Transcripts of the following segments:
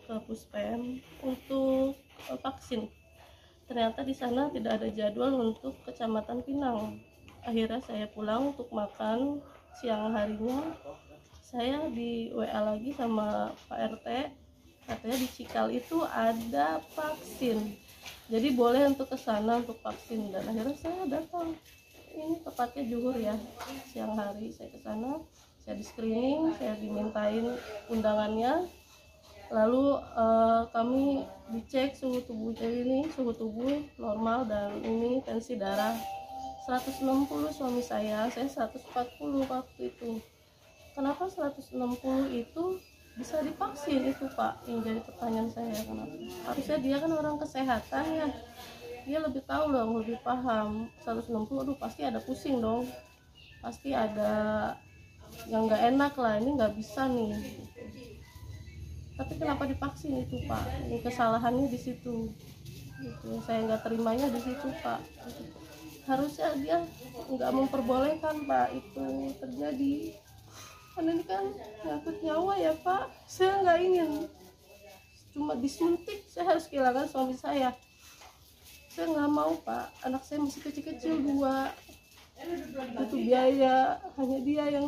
ke Puspem untuk vaksin. Ternyata di sana tidak ada jadwal untuk Kecamatan Pinang. Akhirnya saya pulang untuk makan siang harinya. Saya di WA lagi sama Pak RT, katanya di Cikal itu ada vaksin, jadi boleh untuk ke sana untuk vaksin. Dan akhirnya saya datang, ini tepatnya zuhur ya, siang hari saya ke sana, saya di screening, saya dimintain undangannya. Lalu kami dicek suhu tubuh, jadi ini suhu tubuh normal, dan ini tensi darah 160 suami saya 140 waktu itu. Kenapa 160 itu bisa divaksin itu Pak? Yang jadi pertanyaan saya, kenapa? Harusnya dia kan orang kesehatan ya, dia lebih tahu dong, lebih paham. 160, aduh pasti ada pusing dong, pasti ada yang nggak enak lah, ini nggak bisa nih. Tapi kenapa divaksin itu Pak? Ini kesalahannya di situ. Gitu. Saya nggak terimanya di situ Pak. Harusnya dia nggak memperbolehkan Pak itu terjadi. Karena ini kan nyangkut nyawa ya Pak. Saya nggak ingin cuma disuntik saya harus kehilangan suami saya. Saya nggak mau Pak. Anak saya masih kecil-kecil 2. Itu biaya, hanya dia yang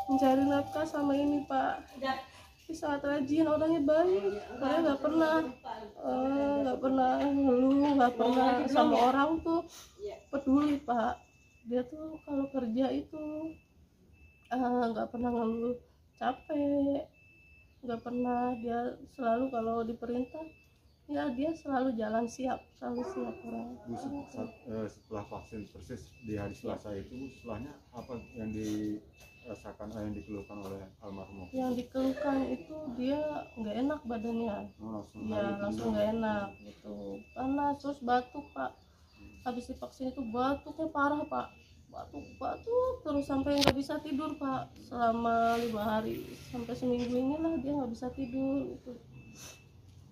mencari nafkah sama ini Pak. Dia sangat rajin, orangnya baik, saya nggak pernah ngeluh, nggak pernah sama orang tuh peduli Pak. Dia tuh kalau kerja itu nggak pernah ngeluh capek, nggak pernah. Dia selalu kalau diperintah ya dia selalu jalan siap, selalu siap orang. Setelah vaksin persis di hari Selasa itu, setelahnya apa yang dirasakan, yang dikeluhkan oleh almarhum? Yang dikeluhkan itu dia nggak enak badannya, langsung nggak enak gitu, panas, terus batuk Pak. Habis divaksin itu batuknya parah Pak, batuk terus sampai nggak bisa tidur Pak selama 5 hari, sampai seminggu inilah dia nggak bisa tidur gitu.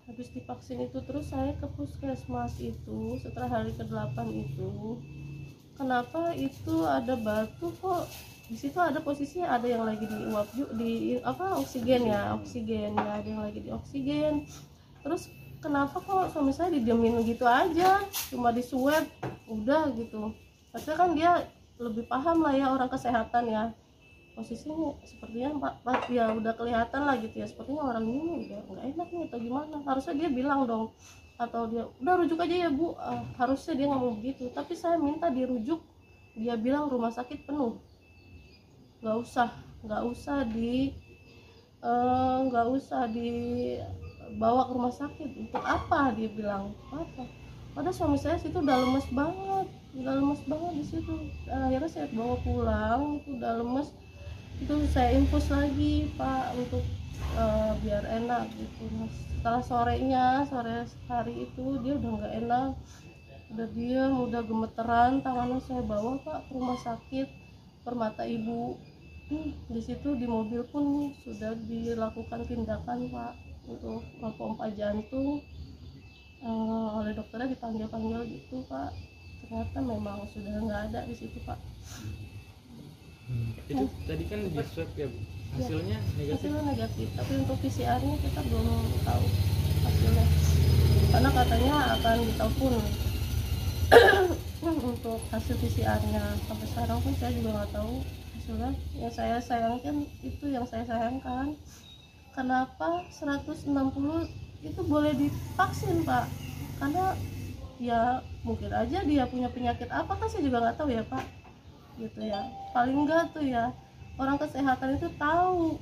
Habis divaksin itu terus saya ke puskesmas itu setelah hari ke-8 itu. Kenapa itu ada batuk kok? Di situ ada posisinya ada yang lagi di uap oksigen ya, ada yang lagi di oksigen. Terus kenapa kok suami saya didiemin gitu aja, cuma di swab udah gitu. Padahal kan dia lebih paham lah ya, orang kesehatan ya. Posisinya sepertinya Pak ya udah kelihatan lah gitu ya, sepertinya orang ini udah nggak enak nih atau gimana. Harusnya dia bilang dong, atau dia udah rujuk aja ya Bu. Harusnya dia ngomong begitu, tapi saya minta dirujuk, dia bilang rumah sakit penuh, nggak usah dibawa ke rumah sakit. Untuk apa dia bilang apa? Padahal suami saya situ udah lemes banget di situ. Akhirnya saya bawa pulang, itu udah lemes. Itu saya infus lagi Pak untuk biar enak gitu. Setelah sore hari itu dia udah nggak enak, udah diam, udah gemeteran. Tangannya saya bawa Pak ke rumah sakit Permata Ibu. Di situ di mobil pun sudah dilakukan tindakan Pak untuk pompa jantung. Oleh dokternya dipanggil gitu Pak, ternyata memang sudah nggak ada di situ Pak. Itu tadi kan di swab ya Bu, hasilnya negatif, tapi untuk PCR-nya kita belum tahu hasilnya, karena katanya akan ditelepon untuk hasil PCR-nya. Sampai sekarang pun saya juga nggak tahu hasilnya. Yang saya sayangkan kenapa 160 itu boleh divaksin Pak, karena ya mungkin aja dia punya penyakit apa kan saya juga nggak tahu ya Pak gitu ya. Paling enggak tuh ya orang kesehatan itu tahu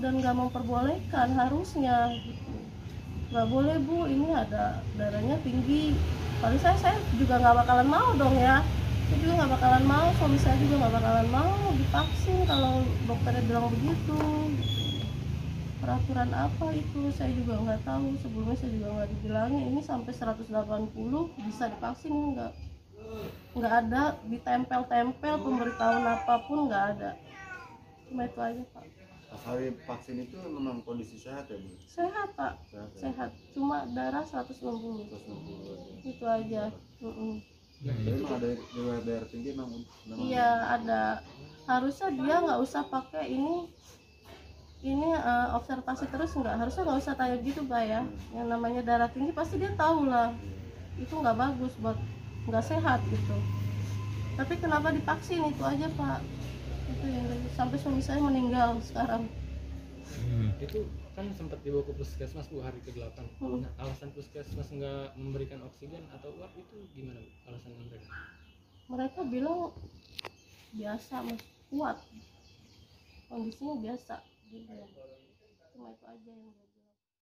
dan nggak memperbolehkan, harusnya gitu. Nggak boleh Bu, ini ada darahnya tinggi. Paling saya juga nggak bakalan mau dong ya, saya juga nggak bakalan mau, suami saya juga nggak bakalan mau divaksin kalau dokternya bilang begitu. Peraturan apa itu saya juga nggak tahu, sebelumnya saya juga nggak dibilangin ini sampai 180 bisa divaksin, nggak ada ditempel-tempel pemberitahuan apapun, nggak ada. Cuma itu aja Pak. Pas hari vaksin itu memang kondisi sehat ya Bu? Sehat Pak, sehat. Cuma darah 160. Itu aja. Jadi memang ada riwayat darah tinggi memang? Iya ada. Harusnya dia nggak usah pakai ini ini observasi terus harusnya nggak usah tanya gitu Pak ya. Yang namanya darah tinggi pasti dia tahu lah itu nggak bagus buat, nggak sehat gitu. Tapi kenapa divaksin itu aja Pak, itu yang sampai suami saya meninggal sekarang. Itu kan sempat dibawa ke puskesmas Bu hari ke-8. Hmm. Nah, alasan puskesmas nggak memberikan oksigen atau uap itu gimana Bu? Alasan mereka? Mereka bilang biasa Mas, kuat, kondisinya biasa gitu. Cuma itu aja yang